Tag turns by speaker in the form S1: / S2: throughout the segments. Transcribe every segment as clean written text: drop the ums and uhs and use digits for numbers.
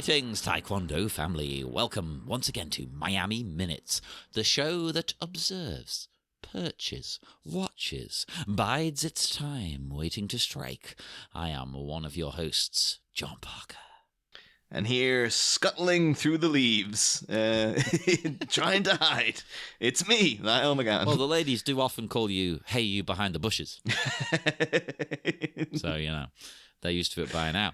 S1: Greetings, Taekwondo family. Welcome once again to Miami Minutes, the show that observes, perches, watches, bides its time, waiting to strike. I am one of your hosts, John Parker.
S2: And here, scuttling through the leaves, trying to hide, it's me, Niall McGann.
S1: Well, the ladies do often call you, hey, you behind the bushes. So, you know, they're used to it by now.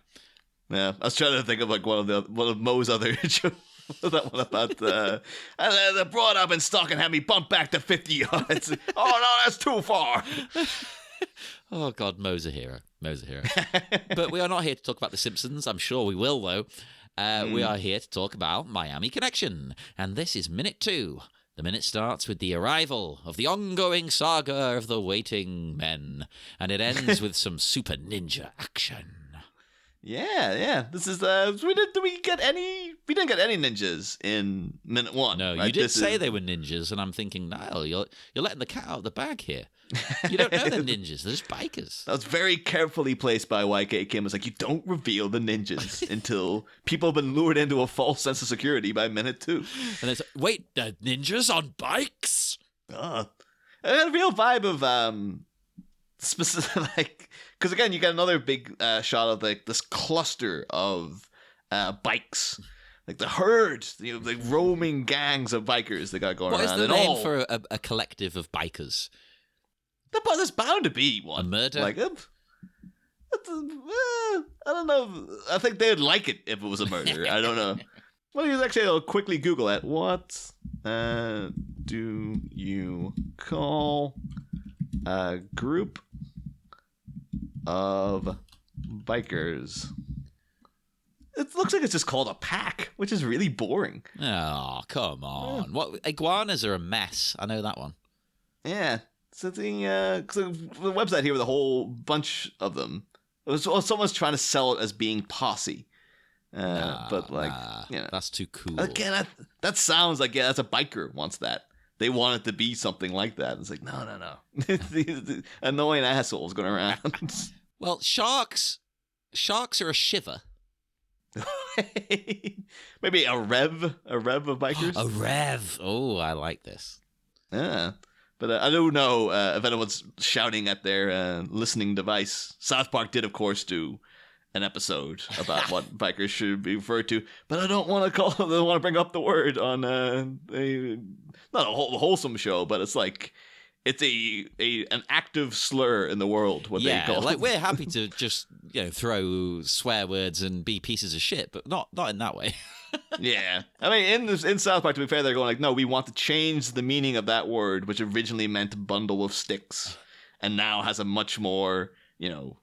S2: Yeah, I was trying to think of like one of Mo's other jokes. That one about the broad up in stock and had me bumped back to 50 yards. Oh no, that's too far.
S1: Oh God, Mo's a hero. But we are not here to talk about The Simpsons. I'm sure we will, though. We are here to talk about Miami Connection, and this is minute 2. The minute starts with the arrival of the ongoing saga of the waiting men, and it ends with some super ninja action.
S2: Yeah. This is we didn't get any ninjas in minute 1.
S1: No,
S2: right?
S1: You did say they were ninjas, and I'm thinking, Niall, you're letting the cat out of the bag here. You don't know they're ninjas. They're just bikers.
S2: That was very carefully placed by YK Kim. It's like, you don't reveal the ninjas until people have been lured into a false sense of security by minute 2.
S1: And it's wait, they're ninjas on bikes?
S2: I had a real vibe of specific, like, because again, you get another big shot of like this cluster of bikes, like the herd, the roaming gangs of bikers that got going around.
S1: What is the name for a collective of bikers?
S2: There's bound to be one.
S1: A murder?
S2: Like, I don't know. I think they'd like it if it was a murder. I don't know. Well, actually, I'll quickly Google it. What do you call a group of bikers? It looks like it's just called a pack, which is really boring.
S1: Oh, come on. Yeah. What, iguanas are a mess. I know that one.
S2: Yeah. So the website here with a whole bunch of them. Someone's trying to sell it as being posse. But like, you know,
S1: that's too cool.
S2: Again, that sounds like, yeah, that's a biker wants that. They want it to be something like that. It's like, no. The annoying assholes going around.
S1: Well, sharks are a shiver.
S2: Maybe a rev of bikers.
S1: A rev. Oh, I like this.
S2: Yeah. But I don't know if anyone's shouting at their listening device. South Park did, of course, do an episode about what bikers should be referred to, but I don't want to bring up the word on not a wholesome show, but it's like it's an active slur in the world. What they call
S1: like we're happy to just throw swear words and be pieces of shit, but not in that way.
S2: Yeah, I mean, in South Park, to be fair, they're going like, no, we want to change the meaning of that word, which originally meant bundle of sticks, and now has a much more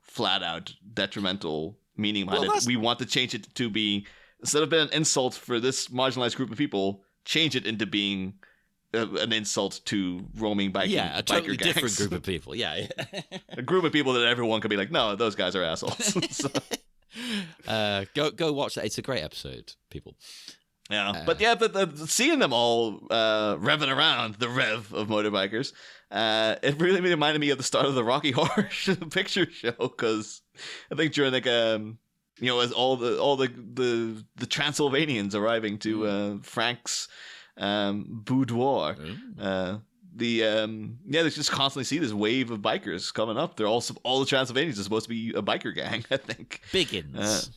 S2: flat out detrimental meaning behind it. We want to change it to be, instead of being an insult for this marginalized group of people, change it into being an insult to roaming biking.
S1: Yeah, a totally different group of people. Yeah.
S2: A group of people that everyone could be like, no, those guys are assholes. So.
S1: Go watch that. It's a great episode, people.
S2: Yeah, but seeing them all revving around, the rev of motorbikers, it really reminded me of the start of the Rocky Horror Picture Show, because I think during as all the Transylvanians arriving to Frank's boudoir, they just constantly see this wave of bikers coming up. They're all the Transylvanians are supposed to be a biker gang, I think.
S1: Biggins.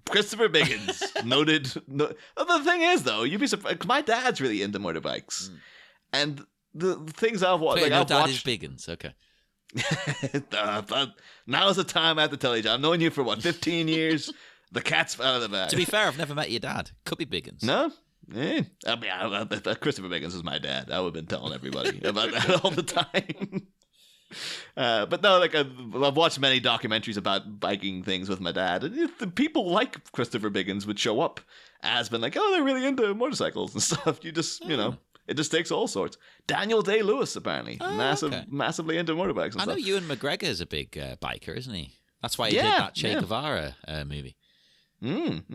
S2: Christopher Biggins, noted. The thing is, though, you'd be surprised. My dad's really into motorbikes, and the things I've watched.
S1: Your dad is Biggins, okay.
S2: Now's the time I have to tell you, John. I've known you for 15 years. The cat's out of the bag.
S1: To be fair, I've never met your dad. Could be Biggins.
S2: No. Yeah. I mean, Christopher Biggins is my dad. I would have been telling everybody about that all the time. But no, like I've watched many documentaries about biking things with my dad, and the people like Christopher Biggins would show up as been like, oh, they're really into motorcycles and stuff. You just, it just takes all sorts. Daniel Day-Lewis, apparently, massively into motorbikes and stuff.
S1: I know Ewan McGregor's a big biker, isn't he? That's why he did that Che Guevara movie.
S2: And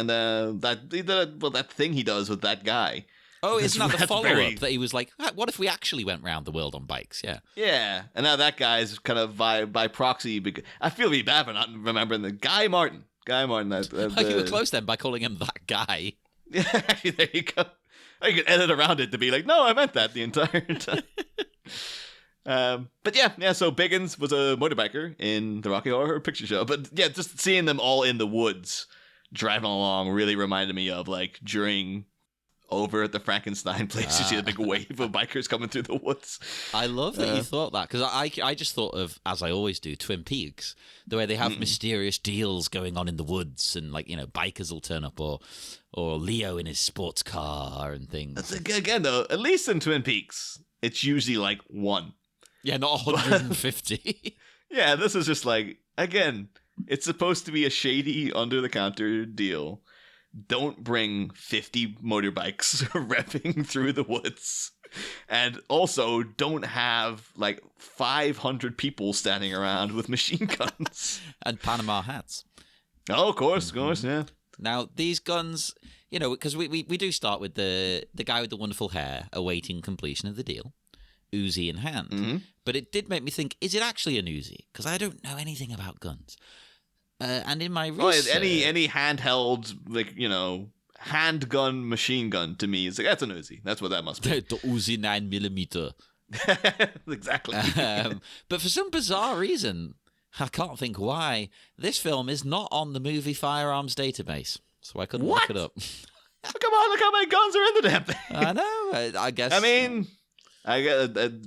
S2: that thing he does with that guy.
S1: Oh, isn't that the follow-up that he was like, what if we actually went round the world on bikes? Yeah.
S2: Yeah, and now that guy's kind of by proxy, because I feel really bad for not remembering the Guy guy more than that.
S1: You were close then by calling him that guy.
S2: Yeah, actually, there you go. You can edit around it to be like, no, I meant that the entire time. But yeah. So Biggins was a motorbiker in the Rocky Horror Picture Show. But yeah, just seeing them all in the woods driving along really reminded me of like during over at the Frankenstein place, you see the big wave of bikers coming through the woods.
S1: I love that you thought that, because I just thought of, as I always do, Twin Peaks, the way they have mysterious deals going on in the woods, and like, you know, bikers will turn up, or Leo in his sports car and things.
S2: Again, though, at least in Twin Peaks, it's usually like one.
S1: Yeah, not 150.
S2: Yeah, this is just like, again, it's supposed to be a shady, under-the-counter deal. Don't bring 50 motorbikes revving through the woods. And also, don't have like 500 people standing around with machine guns.
S1: And Panama hats.
S2: Oh, of course, yeah.
S1: Now, these guns, you know, because we do start with the guy with the wonderful hair awaiting completion of the deal, Uzi in hand.
S2: Mm-hmm.
S1: But it did make me think, is it actually an Uzi? Because I don't know anything about guns. And in my research...
S2: any handheld, like, you know, handgun, machine gun to me is like, that's an Uzi. That's what that must be.
S1: The Uzi 9mm.
S2: Exactly.
S1: But for some bizarre reason, I can't think why, this film is not on the movie firearms database. So I couldn't look it up.
S2: Come on, look how many guns are in the damn thing.
S1: I know, I guess...
S2: I mean...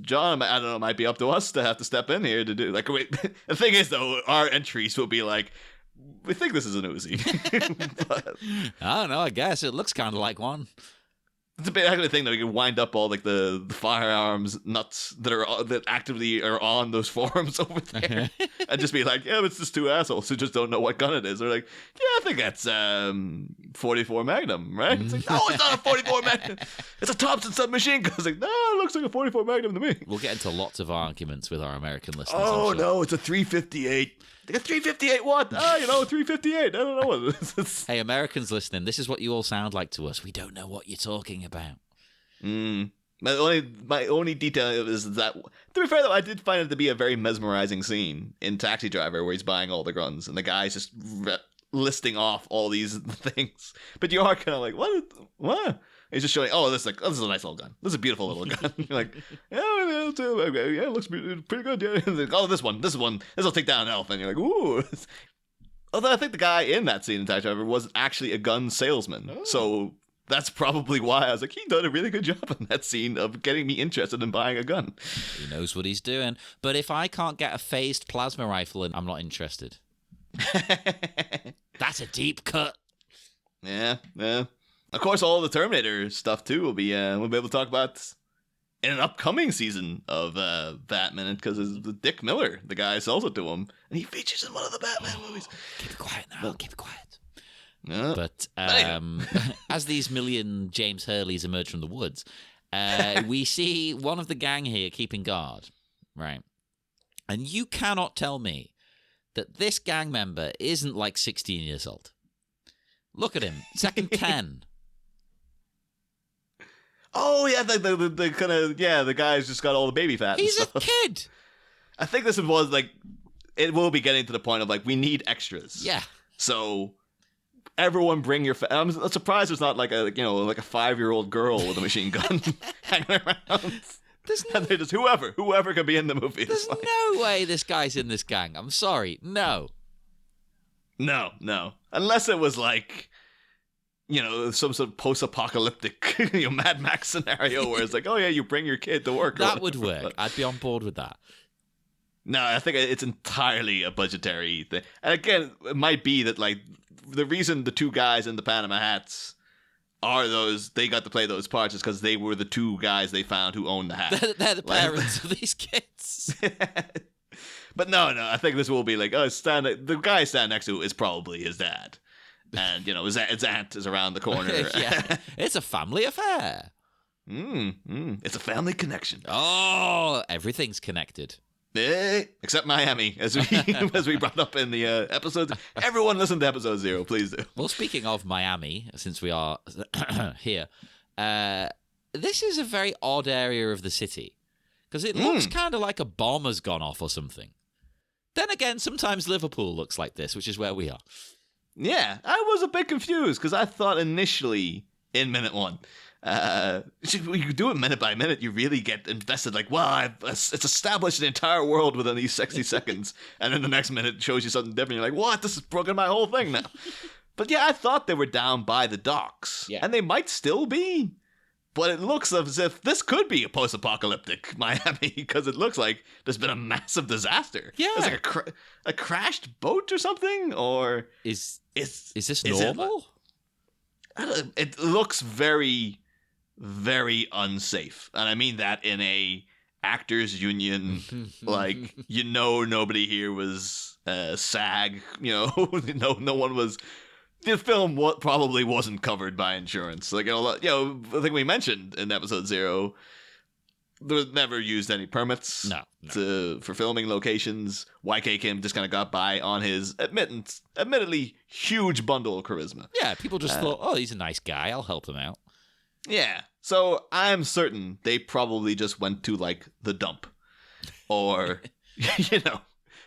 S2: John, I don't know, it might be up to us to have to step in here to do, like, wait, the thing is, though, our entries will be like, we think this is an Uzi. But,
S1: I don't know, I guess it looks kind of like one.
S2: it's a bit actually thing, though, you can wind up all, like, the firearms nuts that actively are on those forums over there, and just be like, yeah, it's just two assholes who just don't know what gun it is. They're like, yeah, I think that's 44 Magnum, right? It's like, no, it's not a 44 Magnum. It's a Thompson submachine gun. It's like, no, it looks like a 44 Magnum to me.
S1: We'll get into lots of arguments with our American listeners.
S2: Oh,
S1: I'm sure.
S2: no, it's a 358. Like a 358 what? 358. I don't know what it is.
S1: Hey, Americans listening, this is what you all sound like to us. We don't know what you're talking about.
S2: My only detail is that, to be fair though, I did find it to be a very mesmerizing scene in Taxi Driver where he's buying all the guns and the guy's just listing off all these things. But you are kind of like, what? He's just showing, this is a nice little gun. This is a beautiful little gun. You're like, yeah, it looks pretty good. Yeah. Like, this one. This will take down an elf. And you're like, ooh. Although I think the guy in that scene in Taxi Driver was actually a gun salesman. Oh. So that's probably why I was like, he done a really good job in that scene of getting me interested in buying a gun.
S1: He knows what he's doing. But if I can't get a phased plasma rifle, I'm not interested. That's a deep cut.
S2: Yeah. Of course, all the Terminator stuff too we'll be able to talk about in an upcoming season of Batman, because it's Dick Miller, the guy who sells it to him, and he features in one of the Batman movies.
S1: Keep it quiet now. Keep it quiet. But as these million James Hurleys emerge from the woods, we see one of the gang here keeping guard, right? And you cannot tell me that this gang member isn't like 16 years old. Look at him, second 10.
S2: Oh, yeah, the kind of, the guy's just got all the baby fat.
S1: He's a kid.
S2: I think this was like, it will be getting to the point of like, we need extras.
S1: Yeah.
S2: So everyone bring your, I'm surprised there's not like a 5-year-old girl with a machine gun hanging around. And they're just whoever can be in the movie.
S1: There's no way this guy's in this gang. I'm sorry. No. Unless
S2: it was like, some sort of post-apocalyptic, Mad Max scenario where it's like, oh yeah, you bring your kid to work.
S1: That would work. I'd be on board with that.
S2: No, I think it's entirely a budgetary thing. And again, it might be that like the reason the two guys in the Panama hats are they got to play those parts is because they were the two guys they found who owned the hat.
S1: They're the parents of these kids.
S2: But no, I think this will be like, the guy standing next to is probably his dad. And, his aunt is around the corner.
S1: Yeah, it's a family affair.
S2: It's a family connection.
S1: Oh, everything's connected.
S2: Except Miami, as we brought up in the episodes. Everyone listen to episode 0, please do.
S1: Well, speaking of Miami, since we are here, this is a very odd area of the city. Because it looks kind of like a bomb has gone off or something. Then again, sometimes Liverpool looks like this, which is where we are.
S2: Yeah, I was a bit confused because I thought initially in minute one, when you do it minute by minute, you really get invested. Like, wow, it's established an entire world within these 60 seconds. And then the next minute shows you something different. You're like, what? This has broken my whole thing now. But yeah, I thought they were down by the docks. Yeah. And they might still be. But it looks as if this could be a post-apocalyptic Miami because it looks like there's been a massive disaster.
S1: Yeah.
S2: It's like a crashed boat or something. Or
S1: is this normal?
S2: It looks very, very unsafe. And I mean that in a actors union, like, nobody here was SAG, no one was. The film probably wasn't covered by insurance. Like, I think we mentioned in episode 0, there was never used any permits for filming locations. YK Kim just kind of got by on his admittedly huge bundle of charisma.
S1: Yeah, people just thought, oh, he's a nice guy. I'll help him out.
S2: Yeah. So I'm certain they probably just went to, like, the dump. Or,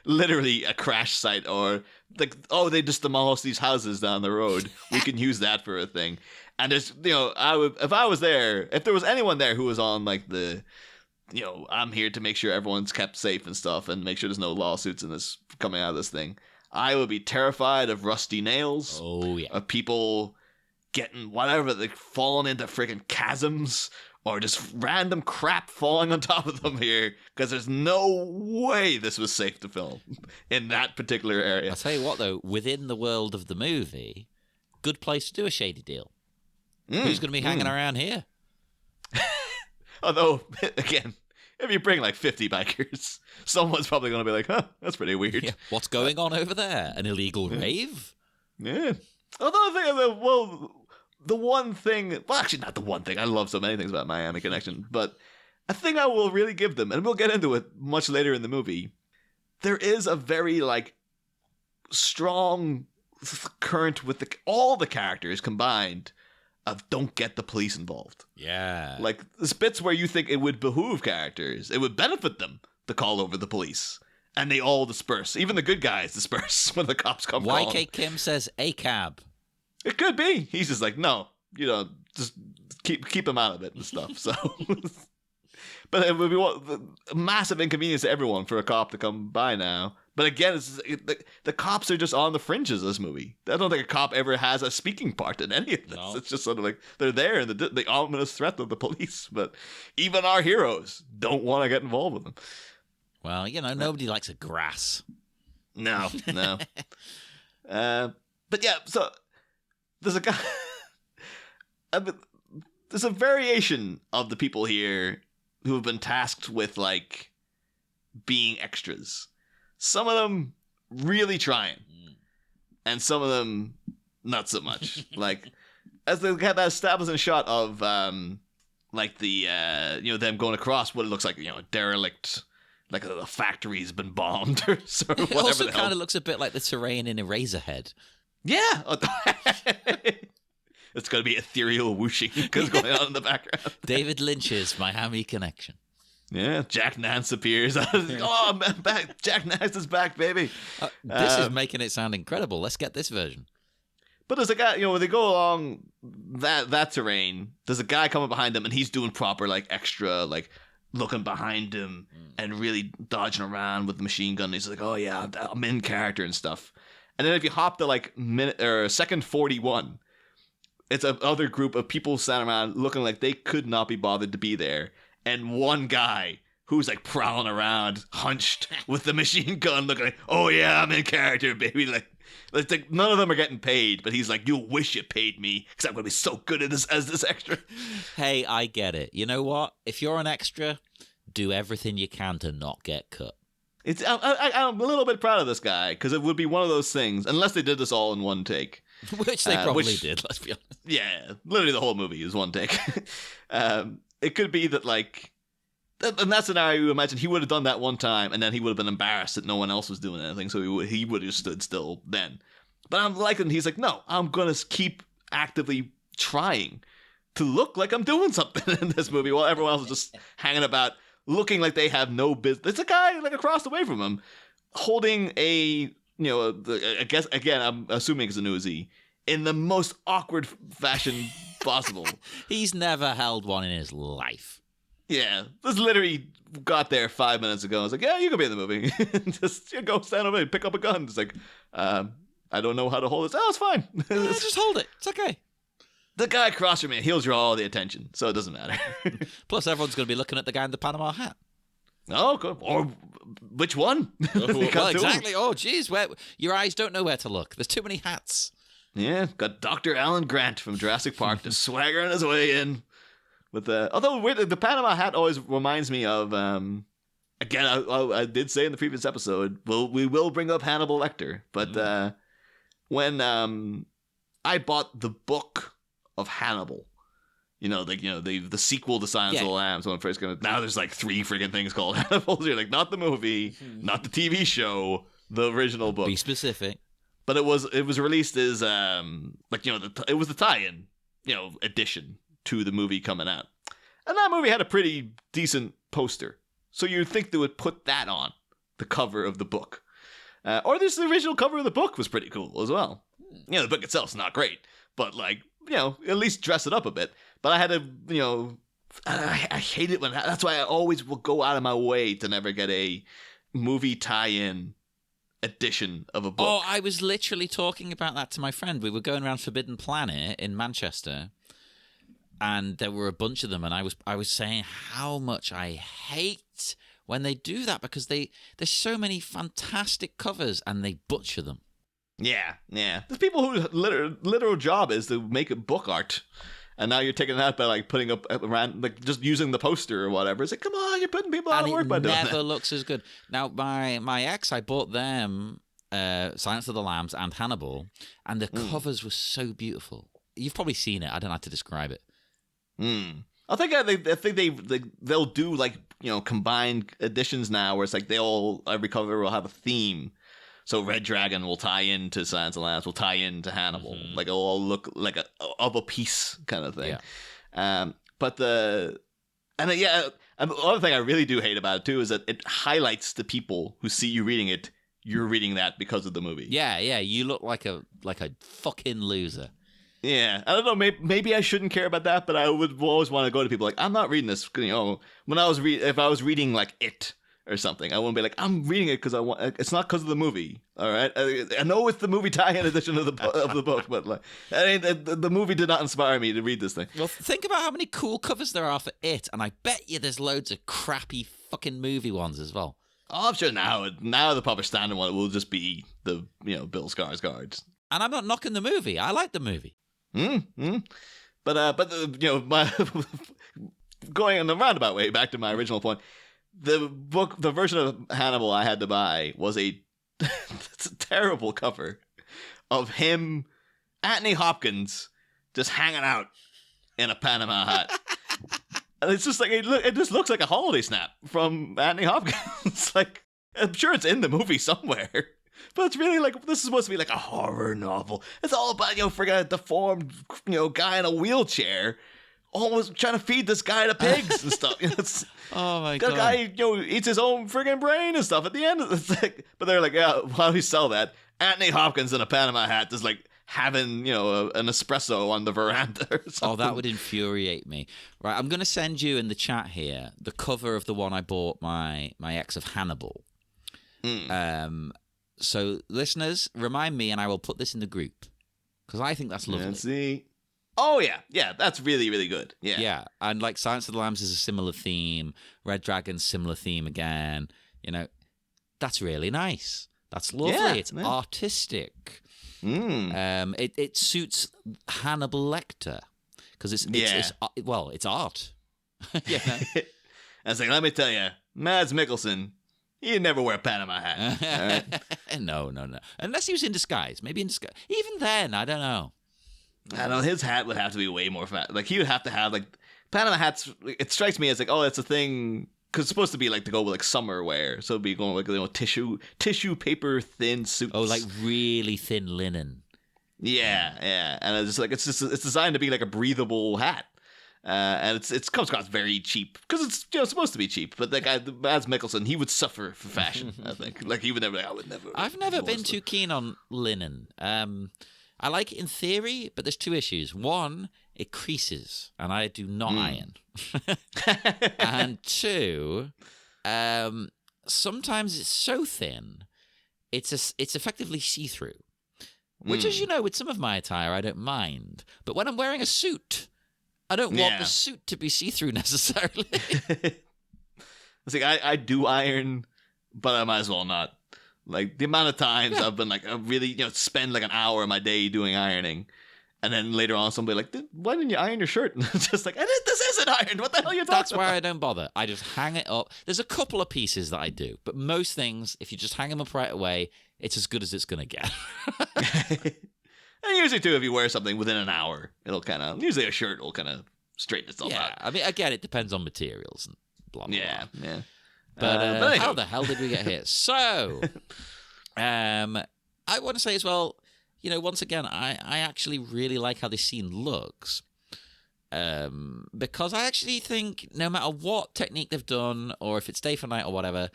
S2: literally a crash site, or like, oh, they just demolished these houses down the road. We can use that for a thing. And there's, if I was there, if there was anyone there who was on like the, I'm here to make sure everyone's kept safe and stuff, and make sure there's no lawsuits in this coming out of this thing, I would be terrified of rusty nails.
S1: Oh yeah,
S2: of people getting whatever, like falling into freaking chasms. Or just random crap falling on top of them here, because there's no way this was safe to film in that particular area.
S1: I'll tell you what, though, within the world of the movie, good place to do a shady deal. Who's going to be hanging around here?
S2: Although, again, if you bring like 50 bikers, someone's probably going to be like, huh, that's pretty weird.
S1: Yeah. What's going on over there? An illegal rave?
S2: Yeah. Although, the one thing, well, actually not the one thing, I love so many things about Miami Connection, but a thing I will really give them, and we'll get into it much later in the movie, there is a very, like, strong current with all the characters combined of don't get the police involved.
S1: Yeah.
S2: Like, there's bits where you think it would behoove characters, it would benefit them to call over the police. And they all disperse. Even the good guys disperse when the cops come calling.
S1: YK Kim says a cab.
S2: It could be. He's just like, no, just keep him out of it and stuff. So, but it would be a massive inconvenience to everyone for a cop to come by now. But again, the cops are just on the fringes of this movie. I don't think a cop ever has a speaking part in any of this. No. It's just sort of like they're there in the ominous threat of the police. But even our heroes don't want to get involved with them.
S1: Well, nobody likes a grass.
S2: No. But yeah, so. There's a guy. There's a variation of the people here who have been tasked with, like, being extras. Some of them really trying, and some of them not so much. Like, as they have that establishing shot of, like the them going across what it looks like, a derelict, like a factory's been bombed or whatever.
S1: It also kind of looks a bit like the terrain in Eraserhead.
S2: Yeah. It's going to be ethereal whooshing going on in the background.
S1: David Lynch's Miami Connection.
S2: Yeah, Jack Nance appears. Oh, man, back. Jack Nance is back, baby.
S1: This is making it sound incredible. Let's get this version.
S2: But there's a guy, when they go along that terrain, there's a guy coming behind them, and he's doing proper, like, extra, like, looking behind him and really dodging around with the machine gun. He's like, oh, yeah, I'm in character and stuff. And then if you hop to like second 41, it's another group of people standing around looking like they could not be bothered to be there. And one guy who's like prowling around, hunched with the machine gun, looking like, oh yeah, I'm in character, baby. Like none of them are getting paid, but he's like, you'll wish you paid me because I'm going to be so good at this as this extra.
S1: Hey, I get it. You know what? If you're an extra, do everything you can to not get cut.
S2: I'm a little bit proud of this guy because it would be one of those things, unless they did this all in one take.
S1: Which they probably did, let's be honest.
S2: Yeah, literally the whole movie is one take. It could be that, like, in that scenario, you imagine he would have done that one time, and then he would have been embarrassed that no one else was doing anything, so he would have stood still then. But I'm liking, he's like, no, I'm going to keep actively trying to look like I'm doing something in this movie while everyone else is just hanging about, looking like they have no business. There's a guy like across the way from him holding a I guess again I'm assuming it's an Uzi in the most awkward fashion possible.
S1: He's never held one in his life.
S2: Yeah, this literally got there 5 minutes ago. I was like, yeah, you can be in the movie. Just go stand over and pick up a gun. It's like, I don't know how to hold this. Oh, it's fine.
S1: Yeah, just hold it. It's okay.
S2: The guy across from me, he'll draw all the attention, so it doesn't matter.
S1: Plus, everyone's going to be looking at the guy in the Panama hat.
S2: Oh, good. Or which one?
S1: Well, exactly. Oh, geez, your eyes don't know where to look. There's too many hats.
S2: Yeah, got Dr. Alan Grant from Jurassic Park just swaggering his way in. With although the Panama hat always reminds me of again I did say in the previous episode we will bring up Hannibal Lecter, but when I bought the book of Hannibal, the sequel to Silence of the Lambs when it first came. Now there's like 3 freaking things called Hannibal. You're like, not the movie, not the TV show, the original book.
S1: Be specific.
S2: But it was released as it was the tie-in edition to the movie coming out. And that movie had a pretty decent poster. So you'd think they would put that on the cover of the book. Or the original cover of the book was pretty cool as well. The book itself's not great, but at least dress it up a bit. But I had to, I hate it that's why I always will go out of my way to never get a movie tie-in edition of a book.
S1: Oh, I was literally talking about that to my friend. We were going around Forbidden Planet in Manchester, and there were a bunch of them, and I was saying how much I hate when they do that, because there's so many fantastic covers and they butcher them.
S2: Yeah. There's people whose literal job is to make a book art, and now you're taking that by putting up around just using the poster or whatever. It's like, come on, you're putting people out of work by doing that.
S1: And it never looks as good. Now, my ex, I bought them Silence of the Lambs and Hannibal, and the covers were so beautiful. You've probably seen it. I don't know how to describe it.
S2: I think they'll do combined editions now, where it's like every cover will have a theme. So Red Dragon will tie into Silence of the Lambs, will tie into Hannibal. Mm-hmm. It'll all look like of a piece kind of thing. Yeah. The other thing I really do hate about it too is that it highlights the people who see you reading it. You're reading that because of the movie. Yeah.
S1: You look like a fucking loser.
S2: Yeah, I don't know. Maybe I shouldn't care about that, but I would always want to go to people I'm not reading this. When if I was reading It or something, I wouldn't be I'm reading it because I want. It's not because of the movie. All right, I know it's the movie tie-in edition of the book, but the movie did not inspire me to read this thing.
S1: Well, think about how many cool covers there are for It, and I bet you there's loads of crappy fucking movie ones as well.
S2: Oh, I'm sure now the proper standard one will just be the Bill Skarsgård. And
S1: I'm not knocking the movie. I like the movie.
S2: But my going in the roundabout way back to my original point, the version of Hannibal I had to buy was it's a terrible cover of him, Anthony Hopkins, just hanging out in a Panama hat. And it's just it just looks like a holiday snap from Anthony Hopkins. I'm sure it's in the movie somewhere. But it's really this is supposed to be a horror novel. It's all about, friggin' a deformed, guy in a wheelchair almost trying to feed this guy to pigs and stuff.
S1: Oh my God.
S2: The guy, eats his own friggin' brain and stuff at the end. But they're why do we sell that? Anthony Hopkins in a Panama hat just having, an espresso on the veranda or something.
S1: Oh, that would infuriate me. Right, I'm going to send you in the chat here the cover of the one I bought my ex of Hannibal. So, listeners, remind me, and I will put this in the group, because I think that's lovely.
S2: Let's see. Oh, yeah, that's really, really good.
S1: Yeah, and Silence of the Lambs is a similar theme. Red Dragon's similar theme again. That's really nice. That's lovely. Yeah, it's artistic. It suits Hannibal Lecter, because it's art.
S2: Yeah. I was let me tell you, Mads Mikkelsen, he'd never wear a Panama hat.
S1: Right? No. Unless he was in disguise. Maybe in disguise. Even then, I don't know.
S2: I know his hat would have to be way more fat. He would have to have Panama hats. It strikes me as it's a thing because it's supposed to be to go with summer wear. So it'd be going tissue paper thin suits.
S1: Oh, really thin linen.
S2: Yeah, and it's it's designed to be a breathable hat. and it comes across very cheap because it's supposed to be cheap. But that guy, Mads Mikkelsen, he would suffer for fashion. I think like he would never. I would never.
S1: I've never been too keen on linen. I like it in theory, but there's two issues. One, it creases, and I do not iron. And two, sometimes it's so thin, it's effectively see-through. Which, as you know, with some of my attire, I don't mind. But when I'm wearing a suit, I don't want the suit to be see-through necessarily.
S2: It's like I do iron, but I might as well not. Like the amount of times I've been like, I really, spend like an hour of my day doing ironing. And then later on, somebody like, why didn't you iron your shirt? And it's just like, this isn't ironed. What the hell are you talking about?
S1: That's where I don't bother. I just hang it up. There's a couple of pieces that I do. But most things, if you just hang them up right away, it's as good as it's going to get.
S2: And usually, too, if you wear something within an hour, usually a shirt will kind of straighten itself out.
S1: I mean, again, it depends on materials and blah, blah,
S2: yeah,
S1: blah.
S2: Yeah.
S1: But how the hell did we get here? So, I want to say as well, once again, I actually really like how this scene looks. Because I actually think no matter what technique they've done, or if it's day for night or whatever,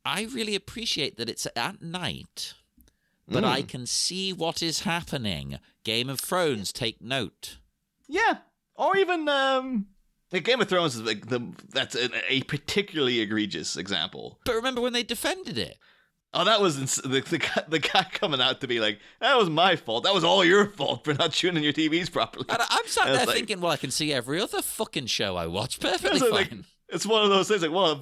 S1: I really appreciate that it's at night, but I can see what is happening. Game of Thrones, take note.
S2: Yeah. Or even... The Game of Thrones is like that's a particularly egregious example.
S1: But remember when they defended it?
S2: Oh, that was the guy coming out to be like, that was my fault. That was all your fault for not tuning your TVs properly.
S1: And I'm sat there thinking, well, I can see every other fucking show I watch perfectly fine.
S2: Like, it's one of those things like, well,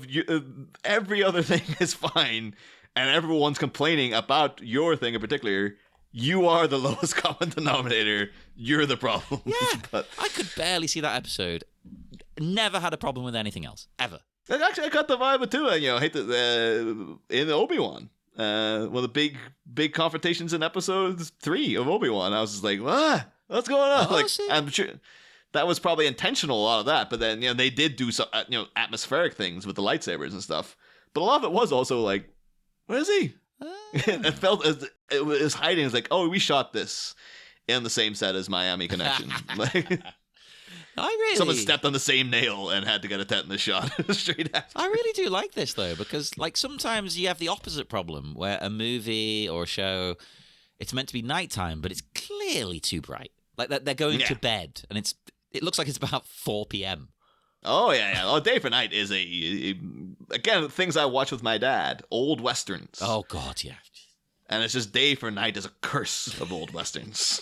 S2: every other thing is fine, and everyone's complaining about your thing in particular. You are the lowest common denominator. You're the problem.
S1: Yeah,
S2: but
S1: I could barely see that episode. Never had a problem with anything else, ever.
S2: Actually, I got the vibe too. I hate that in Obi-Wan, one of the big confrontations in episode 3 of Obi-Wan. I was just like, what's going on? I'm sure that was probably intentional, a lot of that. But then they did do some atmospheric things with the lightsabers and stuff. But a lot of it was also like, where is he? It felt as it was hiding. It's like, oh, we shot this in the same set as Miami Connection. Someone stepped on the same nail and had to get a tetanus shot straight after.
S1: I really do like this, though, because sometimes you have the opposite problem where a movie or a show, it's meant to be nighttime, but it's clearly too bright. Like they're going to bed, and it looks like it's about 4 p.m.
S2: Oh, yeah. Oh, Day for Night is again, things I watch with my dad, old Westerns.
S1: Oh, God, yeah.
S2: And it's just Day for Night is a curse of old Westerns.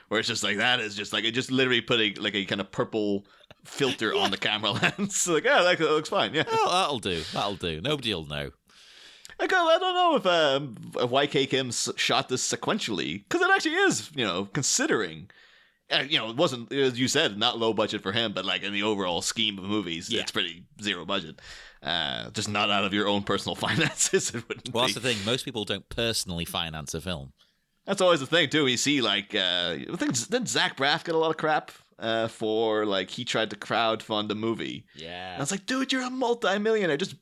S2: Where it's just like, that is just like, it just literally putting like a kind of purple filter on the camera lens. Like, that looks fine, yeah.
S1: Oh, that'll do. Nobody will know.
S2: I don't know if YK Kim shot this sequentially, because it actually is, considering... it wasn't, as you said, not low budget for him, but like in the overall scheme of movies, it's pretty zero budget. Just not out of your own personal finances. It wouldn't
S1: well, that's the thing. Most people don't personally finance a film.
S2: That's always the thing, too. You see, like, I think, didn't Zach Braff get a lot of crap for, like, he tried to crowdfund a movie?
S1: Yeah.
S2: And it's like, dude, you're a multi-millionaire. Just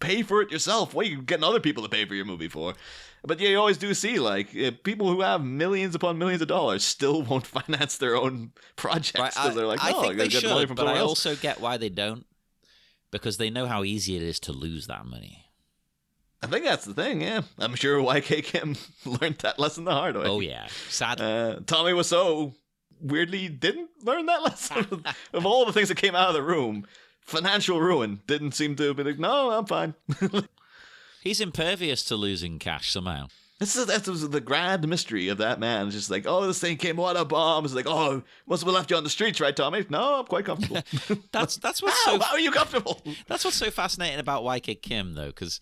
S2: pay for it yourself. What are you getting other people to pay for your movie for? But yeah, you always do see, like, people who have millions upon millions of dollars still won't finance their own projects because they're like,
S1: I think they
S2: get money
S1: should,
S2: from
S1: but I
S2: else.
S1: also get why they don't, because they know how easy it is to lose that money.
S2: I think that's the thing, yeah. I'm sure YK Kim learned that lesson the hard way.
S1: Oh, yeah. Sad.
S2: Tommy Wiseau weirdly didn't learn that lesson. Of all the things that came out of the room, financial ruin didn't seem to be like, no, I'm fine.
S1: He's impervious to losing cash somehow.
S2: That was the grand mystery of that man. It's just like, oh, this thing came, what a bomb. It's like, oh, must have left you on the streets, right, Tommy? No, I'm quite comfortable.
S1: That's what's
S2: how are you comfortable?
S1: That's what's so fascinating about YK Kim, though, because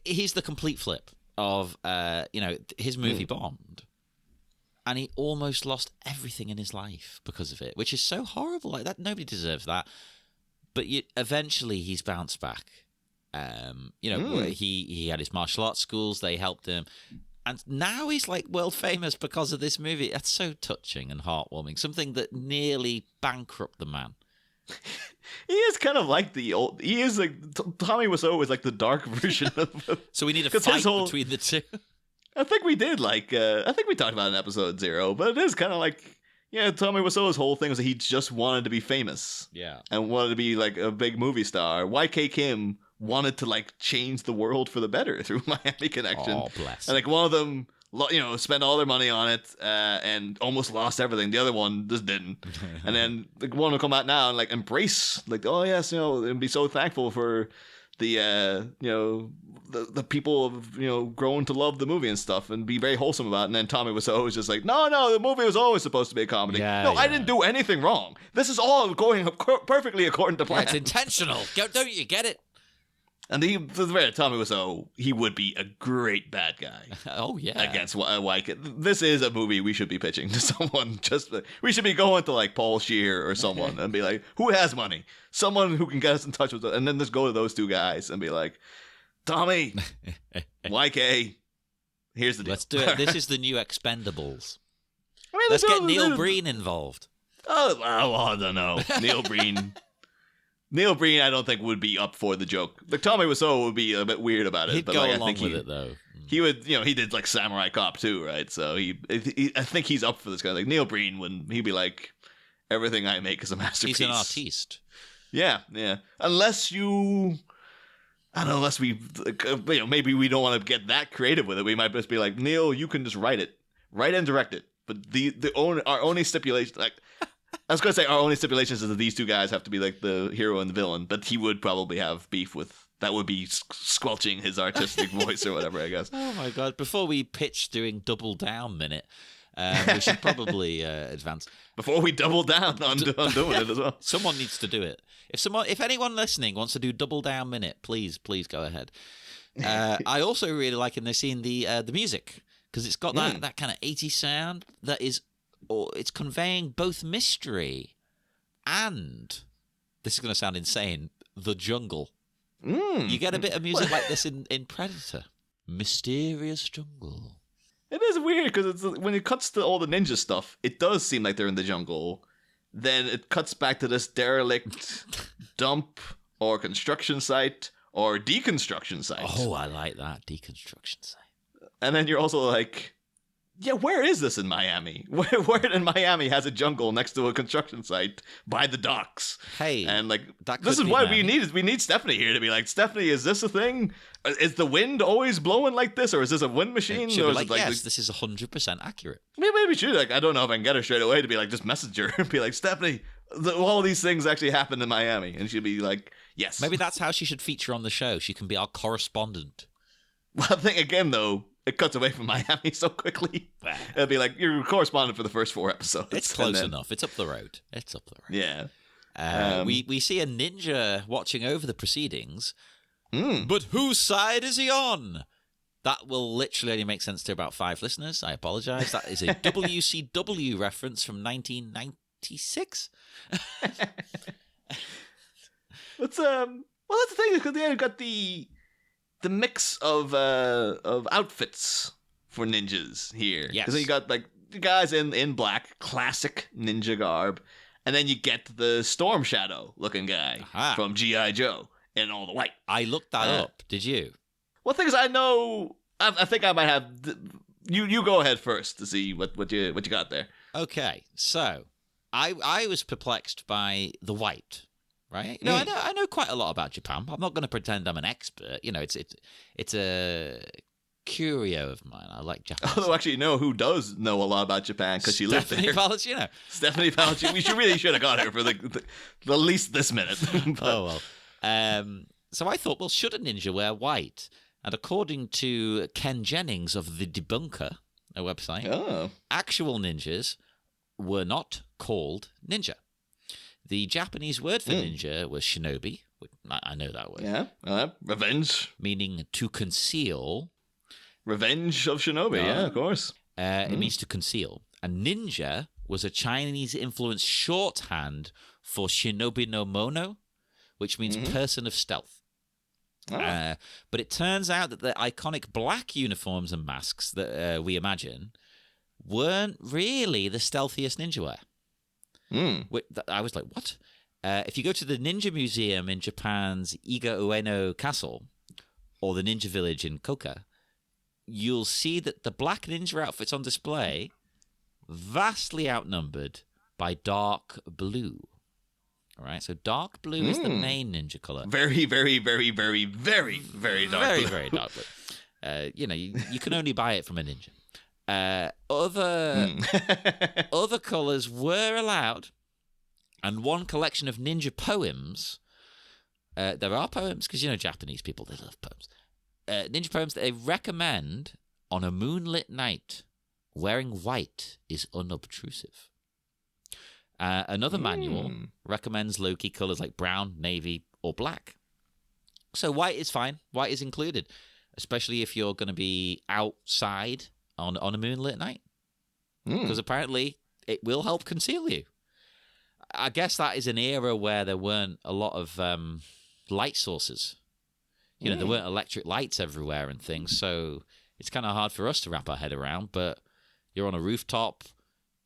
S1: he's the complete flip of, his movie bombed, and he almost lost everything in his life because of it, which is so horrible. Like that, nobody deserves that. But eventually, he's bounced back. He had his martial arts schools. They helped him, and now he's like world famous because of this movie. That's so touching and heartwarming. Something that nearly bankrupted the man.
S2: He is kind of like the old. He is like Tommy Wiseau is like the dark version of.
S1: So we need a fight between the two.
S2: I think we did. I think we talked about it in episode 0, but it is kind of like Yeah, Tommy Wiseau's whole thing was that he just wanted to be famous.
S1: Yeah.
S2: And wanted to be like a big movie star. YK Kim wanted to like change the world for the better through Miami Connection.
S1: Oh, bless.
S2: And like one of them, spent all their money on it and almost lost everything. The other one just didn't. And then the one will come out now and like embrace, like, oh yes, and be so thankful for the the people have grown to love the movie and stuff and be very wholesome about it. And then Tommy was always just like, no, the movie was always supposed to be a comedy. I didn't do anything wrong. This is all going perfectly according to plan.
S1: It's intentional. Don't you get it?
S2: And Tommy Wiseau, he would be a great bad guy.
S1: Oh, yeah.
S2: Against Wyke. This is a movie we should be pitching to someone. We should be going to like Paul Scheer or someone and be like, who has money? Someone who can get us in touch with us. And then just go to those two guys and be like, Tommy, YK, here's the deal.
S1: Let's do it. This is the new Expendables. Let's get Neil Breen involved.
S2: Oh, I don't know. Neil Breen, I don't think would be up for the joke. Like Tommy Wiseau would be a bit weird about it.
S1: He'd
S2: but
S1: go
S2: like,
S1: along with it though.
S2: He would, he did like Samurai Cop too, right? So I think he's up for this kind of like Neil Breen he'd be like, everything I make is a masterpiece.
S1: He's an artiste.
S2: Yeah. Unless we, maybe we don't want to get that creative with it. We might just be like, Neil, you can just write and direct it. But our only stipulation, like. I was going to say our only stipulations is that these two guys have to be like the hero and the villain, but he would probably have beef with that. Would be squelching his artistic voice or whatever, I guess.
S1: Oh my God. Before we pitch doing Double Down Minute, we should probably advance.
S2: Before we double down on doing it as well.
S1: Someone needs to do it. If anyone listening wants to do Double Down Minute, please go ahead. I also really like in this scene the music, because it's got that kind of 80s sound that is... or it's conveying both mystery and, this is going to sound insane, the jungle. You get a bit of music like this in Predator. Mysterious jungle.
S2: It is weird because when it cuts to all the ninja stuff, it does seem like they're in the jungle. Then it cuts back to this derelict dump or construction site or deconstruction site.
S1: Oh, I like that, deconstruction site.
S2: And then you're also like... yeah, where is this in Miami? Where in Miami has a jungle next to a construction site by the docks?
S1: Hey,
S2: and like
S1: that
S2: this is why
S1: Miami.
S2: we need Stephanie here to be like, Stephanie, is this a thing? Is the wind always blowing like this, or is this a wind machine?
S1: She'll
S2: or
S1: be
S2: is
S1: like,
S2: it like
S1: yes, this is 100% accurate.
S2: Maybe she like I don't know if I can get her straight away to be like, just message her and be like, Stephanie, all these things actually happened in Miami, and she'd be like, yes.
S1: Maybe that's how she should feature on the show. She can be our correspondent.
S2: Well, I think again though. It cuts away from Miami so quickly. It'll be like, you're a correspondent for the first 4 episodes.
S1: It's close enough. It's up the road.
S2: Yeah.
S1: We see a ninja watching over the proceedings. But whose side is he on? That will literally only make sense to about 5 listeners. I apologize. That is a WCW reference from 1996.
S2: That's the thing, because you've got the mix of outfits for ninjas here.
S1: Yes.
S2: Because you got like the guys in black, classic ninja garb, and then you get the Storm Shadow looking guy from G.I. Joe in all the white.
S1: I looked that up. Did you?
S2: Well, thing is, I know. I think I might have. You go ahead first to see what you got there.
S1: Okay, so I was perplexed by the white. Right? I know quite a lot about Japan. I'm not going to pretend I'm an expert. It's a curio of mine. I like Japan.
S2: Although, actually, who does know a lot about Japan because she lived there. Stephanie Palacino. We should have got her for the least this minute.
S1: Oh, well. So I thought, well, should a ninja wear white? And according to Ken Jennings of The Debunker, a website, actual ninjas were not called ninja. The Japanese word for ninja was shinobi. I know that word.
S2: Yeah. Revenge.
S1: Meaning to conceal.
S2: Revenge of shinobi, yeah, of course.
S1: It means to conceal. And ninja was a Chinese-influenced shorthand for shinobi no mono, which means person of stealth. Oh. But it turns out that the iconic black uniforms and masks that we imagine weren't really the stealthiest ninja wear. I was like, what? If you go to the Ninja Museum in Japan's Iga Ueno Castle, or the Ninja Village in Koka, you'll see that the black ninja outfits on display vastly outnumbered by dark blue. All right, so dark blue is the main ninja color.
S2: Very, very, very, very, very, very dark
S1: very,
S2: blue.
S1: very dark blue. You can only buy it from a ninja. Other colors were allowed, and one collection of ninja poems. There are poems because Japanese people, they love poems. Ninja poems that they recommend on a moonlit night. Wearing white is unobtrusive. Another manual recommends low-key colors like brown, navy, or black. So white is fine. White is included, especially if you're going to be outside on a moonlit night. Because apparently it will help conceal you. I guess that is an era where there weren't a lot of light sources. There weren't electric lights everywhere and things, so it's kind of hard for us to wrap our head around, but you're on a rooftop.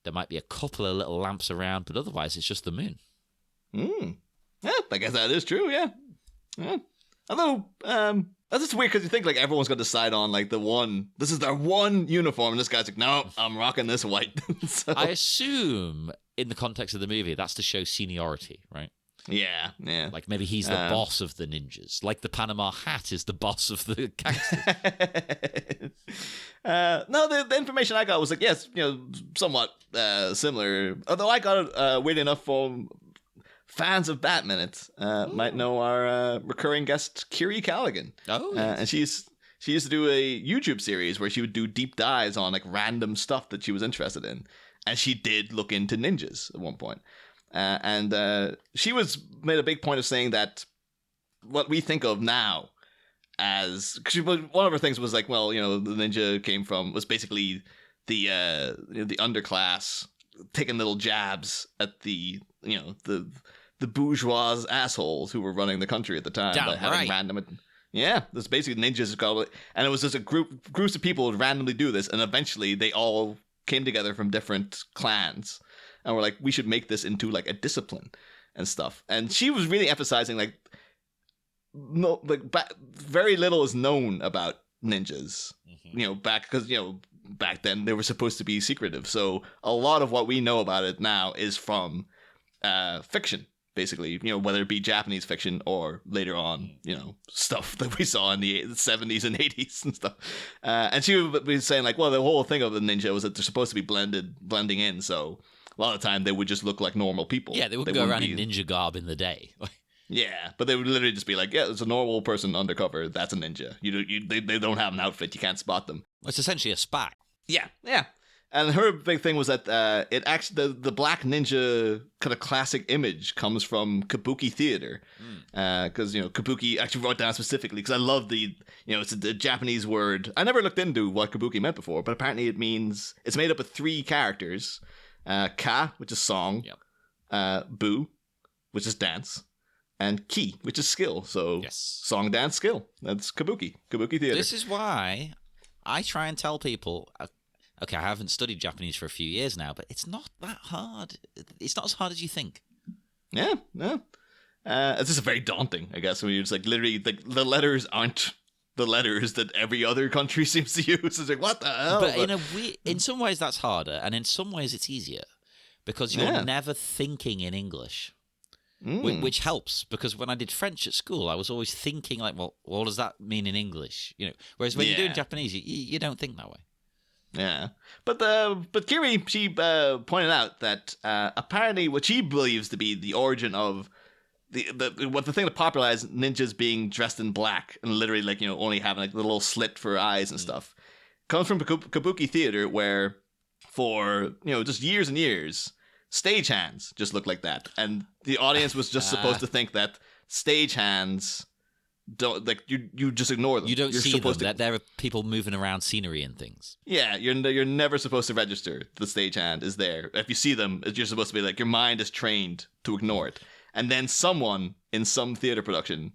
S1: There might be a couple of little lamps around, but otherwise it's just the moon.
S2: Yeah, I guess that is true, yeah. Although, that's just weird because you think like everyone's going to decide on like this is their one uniform, and this guy's like, no, I'm rocking this white. So.
S1: I assume in the context of the movie, that's to show seniority, right?
S2: Yeah.
S1: Like maybe he's the boss of the ninjas. Like the Panama hat is the boss of the gangsters.
S2: No, the information I got was like, yes, somewhat similar. Although I got it weird enough for fans of Batman might know our recurring guest, Kiri Calligan.
S1: Oh, yes.
S2: And she used to do a YouTube series where she would do deep dives on like random stuff that she was interested in. And she did look into ninjas at one point. And she made a big point of saying that what we think of now as, cause one of her things was like, well, the ninja was basically the underclass taking little jabs at the bourgeois assholes who were running the country at the time by having random. Yeah, this basically ninjas called it, and it was just groups of people would randomly do this, and eventually they all came together from different clans. And we're like, we should make this into like a discipline and stuff. And she was really emphasizing like, very little is known about ninjas. Back then they were supposed to be secretive. So a lot of what we know about it now is from fiction, basically. Whether it be Japanese fiction or later on, stuff that we saw in the 70s and 80s and stuff. And she would be saying like, well, the whole thing of the ninja was that they're supposed to be blending in. So a lot of the time, they would just look like normal people.
S1: Yeah, they wouldn't go around in ninja garb in the day.
S2: Yeah, but they would literally just be like, yeah, it's a normal person undercover. That's a ninja. They don't have an outfit. You can't spot them.
S1: It's essentially a spy.
S2: Yeah. And her big thing was that it actually the black ninja kind of classic image comes from Kabuki Theater, because Kabuki actually wrote down specifically because I love it's a Japanese word. I never looked into what Kabuki meant before, but apparently it's made up of 3 characters. Ka, which is song, bu, which is dance, and ki, which is skill. So yes. Song, dance, skill. That's Kabuki Theater.
S1: This is why I try and tell people, okay, I haven't studied Japanese for a few years now, but it's not that hard. It's not as hard as you think.
S2: Yeah. It's just very daunting, I guess, when you're just like literally the letters aren't the letters that every other country seems to use. It's like, what the hell?
S1: But in some ways that's harder, and in some ways it's easier because you're never thinking in English, which helps. Because when I did French at school, I was always thinking like, well, what does that mean in English? Whereas when you're doing Japanese, you don't think that way.
S2: Yeah, but Kiri, she pointed out that apparently what she believes to be the origin of the thing that popularized ninjas being dressed in black and literally only having like the little slit for eyes and stuff comes from Kabuki Theater, where for just years and years stagehands just look like that, and the audience was just supposed to think that stagehands don't you just ignore them.
S1: You don't see them. That there are people moving around scenery and things.
S2: Yeah, you're never supposed to register the stagehand is there. If you see them, you're supposed to be like, your mind is trained to ignore it. And then someone in some theater production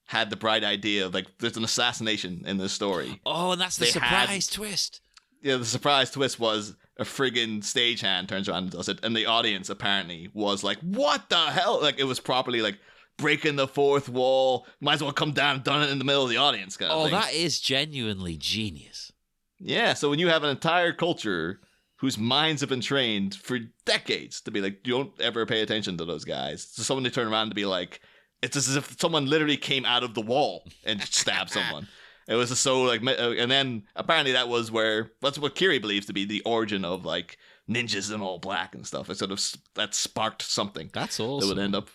S2: had the bright idea of like, there's an assassination in this story.
S1: Oh, and that's the surprise twist.
S2: Yeah, the surprise twist was a friggin' stagehand turns around and does it, and the audience apparently was like, what the hell? Like, it was properly like breaking the fourth wall. Might as well come down and done it in the middle of the audience kind of thing.
S1: That is genuinely genius.
S2: Yeah, so when you have an entire culture whose minds have been trained for decades to be like, you don't ever pay attention to those guys. So someone to turn around to be like, it's as if someone literally came out of the wall and stabbed someone. It was just so like, and then apparently that's what Kiri believes to be the origin of like ninjas in all black and stuff. It sort of that sparked something.
S1: That's awesome.
S2: That would end up,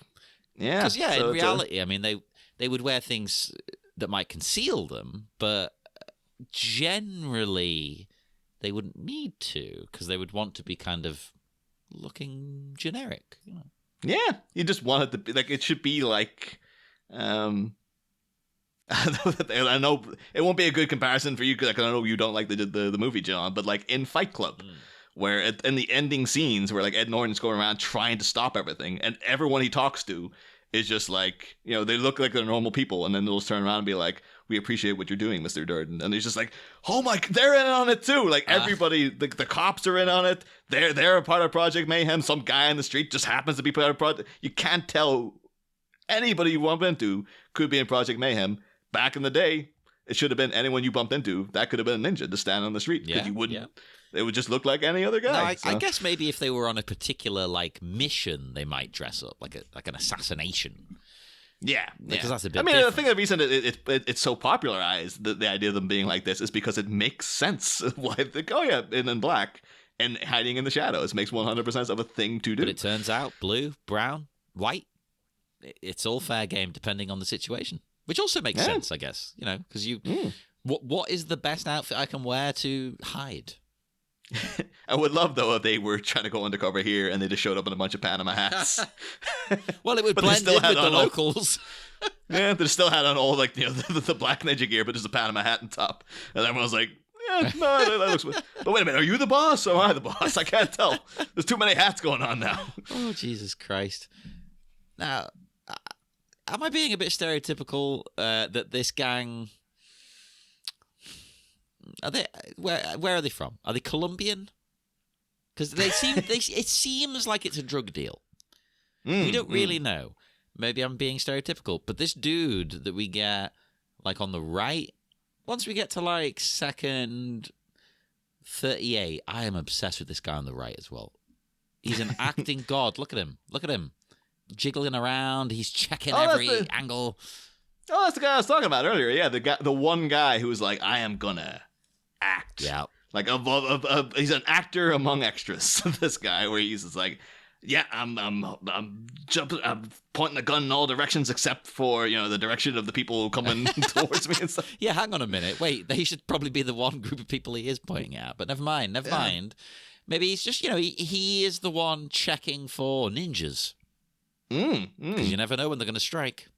S1: because in reality, I mean, they would wear things that might conceal them, but generally they wouldn't need to, because they would want to be kind of looking generic. You know?
S2: Yeah, you just want it to be like, it should be like, I know it won't be a good comparison for you, because I know you don't like the movie, John, but like in Fight Club, where in the ending scenes where like Ed Norton's going around trying to stop everything, and everyone he talks to is just like, you know, they look like they're normal people, and then they'll just turn around and be like, we appreciate what you're doing, Mr. Durden. And he's just like, oh my, they're in on it too. Like everybody, the cops are in on it. They're a part of Project Mayhem. Some guy in the street just happens to be part of Project. You can't tell anybody you bump into could be in Project Mayhem. Back in the day, it should have been anyone you bumped into. That could have been a ninja to stand on the street, because you wouldn't. Yeah. It would just look like any other guy.
S1: No, I guess maybe if they were on a particular like mission, they might dress up like an assassination.
S2: Yeah,
S1: because that's a bit.
S2: I mean,
S1: different.
S2: I think the reason it's so popularized, the idea of them being like this, is because it makes sense. Why they go, in black and hiding in the shadows makes 100% of a thing to do.
S1: But it turns out blue, brown, white, it's all fair game depending on the situation, which also makes sense, I guess. You know, because what is the best outfit I can wear to hide?
S2: I would love, though, if they were trying to go undercover here and they just showed up in a bunch of Panama hats.
S1: Well, it would blend in with the locals.
S2: Yeah, they still had on all like, you know, the black ninja gear, but just a Panama hat on top, and everyone's like, yeah, no, that looks. But wait a minute, are you the boss or am I the boss? I can't tell. There's too many hats going on now.
S1: Oh, Jesus Christ! Now, am I being a bit stereotypical that this gang? Are they where are they from? Are they Colombian? Because it seems like it's a drug deal. We don't really know. Maybe I'm being stereotypical, but this dude that we get like on the right, once we get to like second 38, I am obsessed with this guy on the right as well. He's an acting god. Look at him, jiggling around. He's checking every angle.
S2: Oh, that's the guy I was talking about earlier. Yeah, the one guy who was like, I am gonna act.
S1: Yeah.
S2: Like he's an actor among extras. This guy, where he's just like, yeah, I'm pointing the gun in all directions except for, you know, the direction of the people coming towards me and stuff.
S1: Yeah, hang on a minute. Wait, they should probably be the one group of people he is pointing at. But never mind. Maybe he's just, you know, he is the one checking for ninjas. Because you never know when they're going to strike.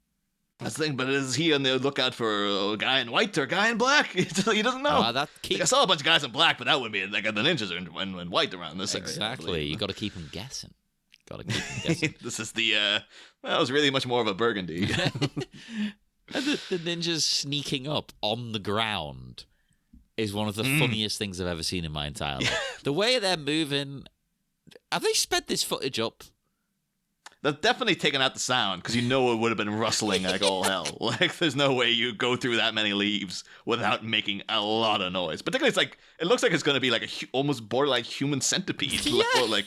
S2: That's the thing, but is he on the lookout for a guy in white or a guy in black? He doesn't know. I saw a bunch of guys in black, but that would be like the ninjas are in white around this area.
S1: Exactly. You got to keep them guessing.
S2: This is that was really much more of a burgundy.
S1: And the ninjas sneaking up on the ground is one of the funniest things I've ever seen in my entire life. The way they're moving, have they sped this footage up?
S2: They've definitely taken out the sound, because you know it would have been rustling like all hell. Like, there's no way you go through that many leaves without making a lot of noise. Particularly, it looks like it's going to be like almost borderline human centipede.
S1: Yeah.
S2: Like,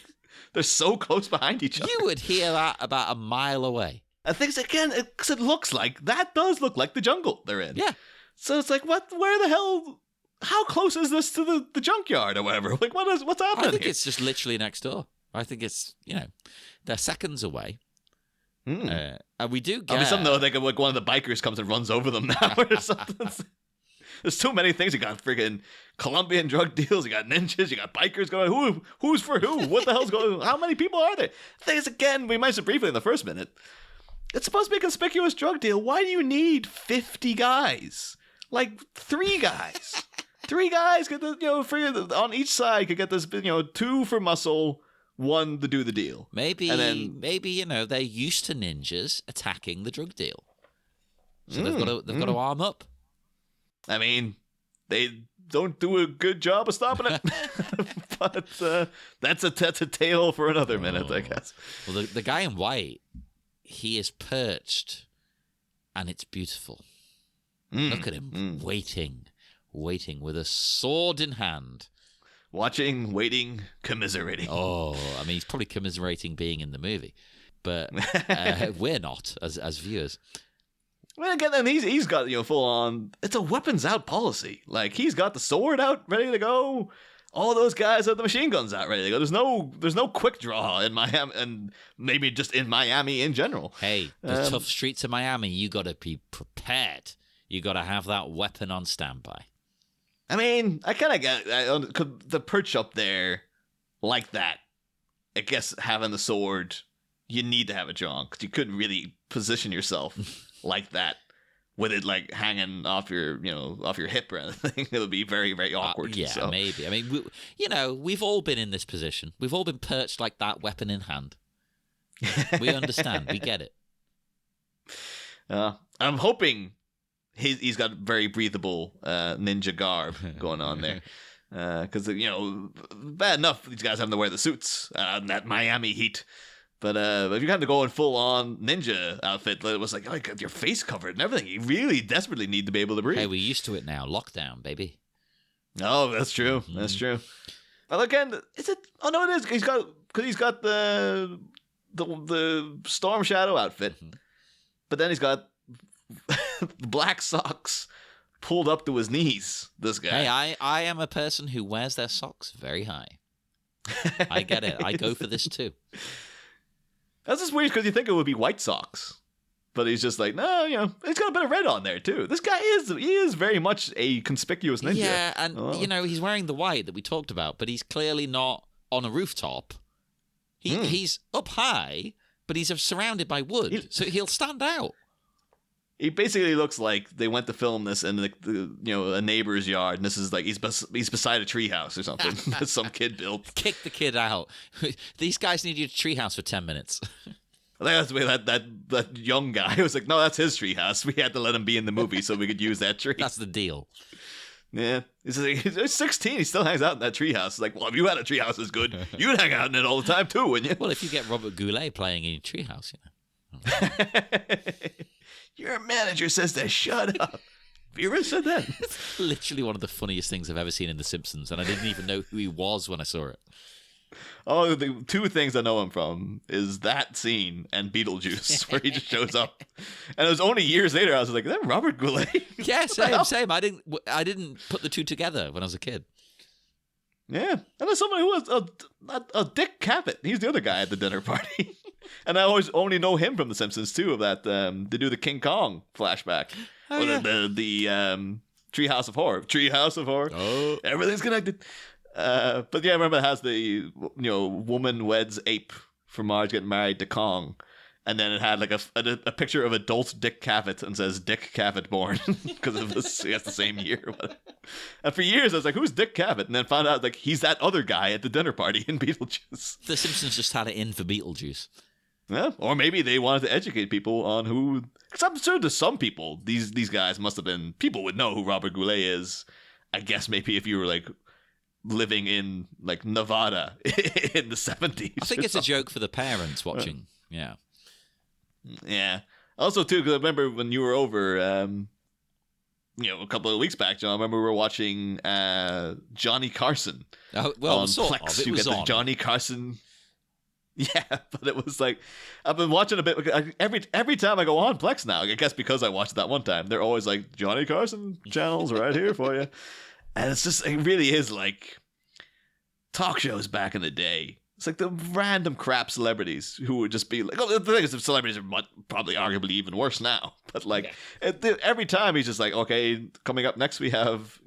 S2: they're so close behind each other.
S1: You would hear that about a mile away.
S2: I think, again, because it looks like, that does look like the jungle they're in.
S1: Yeah.
S2: So it's like, where the hell, how close is this to the junkyard or whatever? Like, what's happening
S1: I think
S2: here?
S1: it's just literally next door. I think it's, you know, they're seconds away. And we do get... I mean,
S2: something though, like one of the bikers comes and runs over them now or something. There's too many things. You got friggin' Colombian drug deals, you got ninjas, you got bikers going, who's for who? What the hell's going on? How many people are there? The thing is, again, we mentioned briefly in the first minute, it's supposed to be a conspicuous drug deal. Why do you need 50 guys? Like, 3 guys. 3 guys get the, you know, on each side could get this, you know, 2 for muscle, 1 to do the deal.
S1: Maybe, you know, they're used to ninjas attacking the drug deal. So they've got to arm up.
S2: I mean, they don't do a good job of stopping it. But that's a tale for another minute, I guess.
S1: Well, the guy in white, he is perched, and it's beautiful. Look at him, waiting with a sword in hand.
S2: watching, waiting, commiserating.
S1: Oh, I mean, he's probably commiserating being in the movie, but we're not as viewers.
S2: Well, again, and he's got full on. It's a weapons out policy. Like he's got the sword out, ready to go. All those guys have the machine guns out, ready to go. There's no quick draw in Miami, and maybe just in Miami in general.
S1: Hey, the tough streets of Miami, you got to be prepared. You got to have that weapon on standby.
S2: I mean, I kind of get the Perch up there like that. I guess having the sword, you need to have it drawn because you couldn't really position yourself like that with it like hanging off your hip or anything. It would be very, very awkward.
S1: Yeah,
S2: so.
S1: Maybe. I mean, we've all been in this position. We've all been perched like that, weapon in hand. We understand. We get it.
S2: I'm hoping he's got very breathable ninja garb going on there. Because, bad enough these guys having to wear the suits in that Miami heat. But if you're kind of going full-on ninja outfit, it was like, oh, you got your face covered and everything. You really desperately need to be able to breathe.
S1: Hey, we're used to it now. Lockdown, baby.
S2: Oh, that's true. Mm-hmm. That's true. Well, again, is it? Oh, no, it is. He's got the Storm Shadow outfit. Mm-hmm. But then he's got black socks pulled up to his knees, this guy.
S1: Hey, I am a person who wears their socks very high. I get it. I go for this too.
S2: That's just weird because you think it would be white socks. But he's just like, no, he's got a bit of red on there too. This guy is very much a conspicuous ninja.
S1: Yeah, and he's wearing the white that we talked about, but he's clearly not on a rooftop. He's up high, but he's surrounded by wood, so he'll stand out.
S2: He basically looks like they went to film this in a neighbor's yard, and this is like he's beside a treehouse or something that some kid built.
S1: Kick the kid out. These guys need your treehouse for 10 minutes.
S2: I think that's the way that young guy was like, no, that's his treehouse. We had to let him be in the movie so we could use that tree.
S1: That's the deal.
S2: Yeah, he's 16. He still hangs out in that treehouse. Like, well, if you had a treehouse as good, you'd hang out in it all the time too, wouldn't you?
S1: Well, if you get Robert Goulet playing in your treehouse,
S2: Your manager says to shut up. Have you ever said that?
S1: It's literally one of the funniest things I've ever seen in The Simpsons, and I didn't even know who he was when I saw it.
S2: Oh, the two things I know him from is that scene and Beetlejuice, where he just shows up. And it was only years later I was like, is that Robert Goulet?
S1: Yeah, same. I didn't put the two together when I was a kid.
S2: Yeah, and there's somebody who was a Dick Cavett. He's the other guy at the dinner party. And I always only know him from The Simpsons too. Of that, they do the King Kong flashback, the Treehouse of Horror. Treehouse of Horror. Oh, everything's connected. But yeah, I remember it has the woman weds ape for Marge getting married to Kong, and then it had like a picture of adult Dick Cavett and says Dick Cavett born because of this. He has the same year. And for years I was like, who's Dick Cavett? And then found out like he's that other guy at the dinner party in Beetlejuice.
S1: The Simpsons just had it in for Beetlejuice.
S2: Yeah, or maybe they wanted to educate people on who. Because I'm sure to some people, these guys must have been. People would know who Robert Goulet is. I guess maybe if you were like living in like Nevada in the 70s.
S1: I think it's a joke for the parents watching. Yeah.
S2: Yeah. Also, too, because I remember when you were over, a couple of weeks back, John, I remember we were watching Johnny Carson.
S1: Oh, well,
S2: on
S1: sort
S2: Plex.
S1: of. It
S2: you
S1: was
S2: get the
S1: on.
S2: Johnny Carson. Yeah, but it was like I've been watching a bit. Every time I go on Plex now, I guess because I watched that one time, they're always like Johnny Carson channels right here for you, and it's just it really is like talk shows back in the day. It's like the random crap celebrities who would just be like, oh, the thing is, the celebrities are probably arguably even worse now. But like every time he's just like, okay, coming up next we have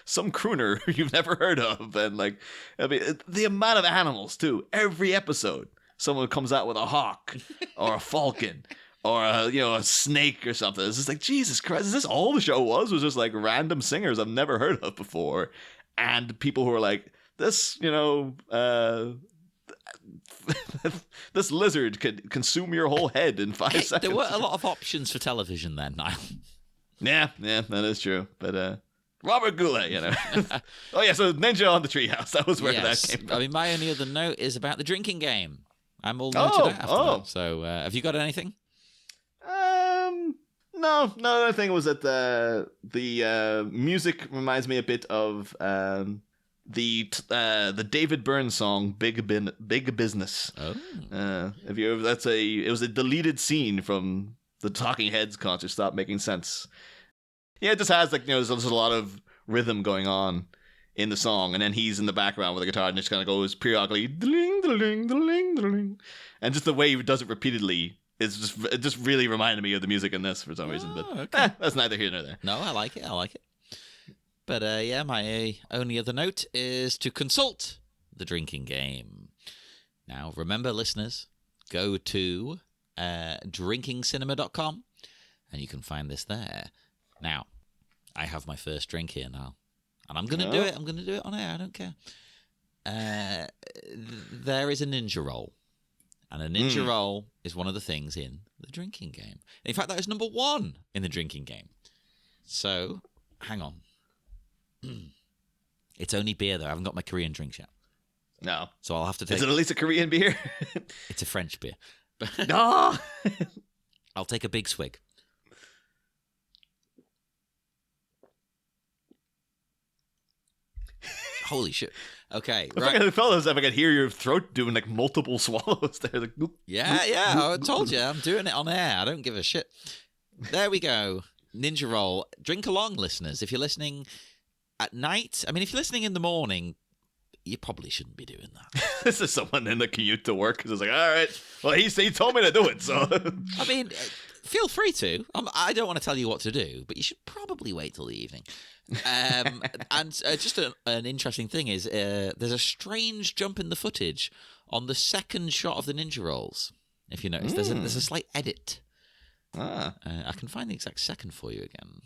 S2: some crooner you've never heard of, and like I mean, the amount of animals too. Every episode, someone comes out with a hawk or a falcon or a snake or something. It's just like Jesus Christ. Is this all the show was? Was just like random singers I've never heard of before, and people who are like this, this lizard could consume your whole head in 5 seconds.
S1: There were a lot of options for television then, Niall.
S2: Yeah, that is true. But Robert Goulet, Oh yeah, so Ninja on the Treehouse. That was where that came from.
S1: I mean, my only other note is about the drinking game. I'm all noted out after that. So, have you got anything?
S2: No. The other thing was that the music reminds me a bit of the David Byrne song Big Business.
S1: Oh.
S2: It was a deleted scene from the Talking Heads concert. Stop Making Sense. Yeah, it just has there's a lot of rhythm going on in the song, and then he's in the background with the guitar, and it just kind of goes periodically, ding, ding, ding, ding, and just the way he does it repeatedly it just really reminded me of the music in this for some reason. But
S1: okay.
S2: That's neither here nor there.
S1: No, I like it. But yeah, my only other note is to consult the drinking game. Now, remember, listeners, go to drinkingcinema.com and you can find this there. Now, I have my first drink here now, and I'm going to do it. I'm going to do it on air. I don't care. There is a ninja roll, and a ninja roll is one of the things in the drinking game. In fact, that is number 1 in the drinking game. So, hang on. It's only beer, though. I haven't got my Korean drinks yet.
S2: No.
S1: So I'll have to take...
S2: Is it at least a Korean beer?
S1: It's a French beer.
S2: No!
S1: I'll take a big swig. Holy shit. Okay, right.
S2: I felt as if I could hear your throat doing multiple swallows there.
S1: Yeah, I told you. I'm doing it on air. I don't give a shit. There we go. Ninja roll. Drink along, listeners. If you're listening at night, I mean, if you're listening in the morning, you probably shouldn't be doing that.
S2: This is someone in the commute to work because it's all right, well, he told me to do it, so.
S1: I mean, feel free to. I don't want to tell you what to do, but you should probably wait till the evening. And just an interesting thing is there's a strange jump in the footage on the second shot of the ninja rolls. If you notice, there's a slight edit. I can find the exact second for you again.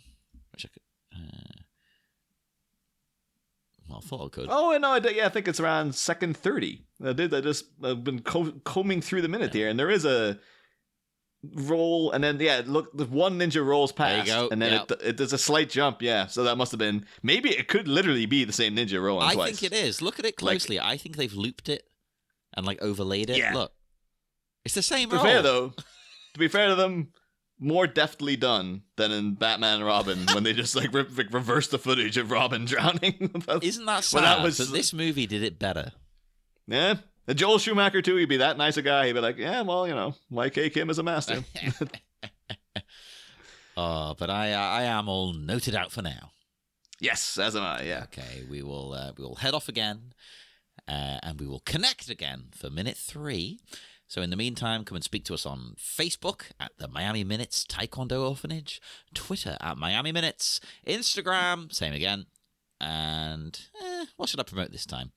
S1: Which I could. Well, I thought I could.
S2: Oh no! I think it's around second 30. I've been combing through the minute here, and there is a roll, and then look, the one ninja rolls past,
S1: there you go.
S2: And then there's a slight jump. Yeah, so that must have been, maybe it could literally be the same ninja rolling twice.
S1: I think it is. Look at it closely. I think they've looped it and overlaid it. Yeah. Look, it's the same roll.
S2: To be fair to them, more deftly done than in Batman and Robin when they just reverse the footage of Robin drowning.
S1: Isn't that sad? But this movie did it better.
S2: Yeah. And Joel Schumacher too, he'd be that nice a guy. He'd be like, yeah, well, YK Kim is a master.
S1: Oh, but I am all noted out for now.
S2: Yes, as am I, yeah.
S1: Okay, we will head off again, and we will connect again for minute 3. So in the meantime, come and speak to us on Facebook at the Miami Minutes Taekwondo Orphanage, Twitter at Miami Minutes, Instagram, same again. And what should I promote this time?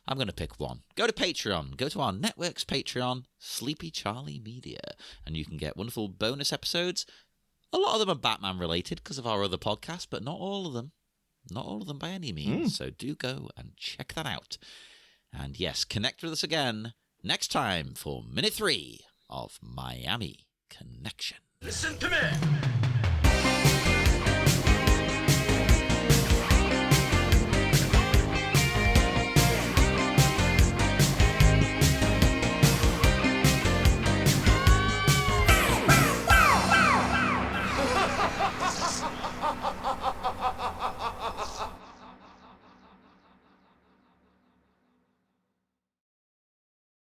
S1: I'm going to pick one. Go to Patreon. Go to our network's Patreon, Sleepy Charlie Media, and you can get wonderful bonus episodes. A lot of them are Batman related because of our other podcasts, but not all of them. Not all of them by any means. So do go and check that out. And yes, connect with us again next time for minute 3 of Miami Connection.
S3: Listen to me.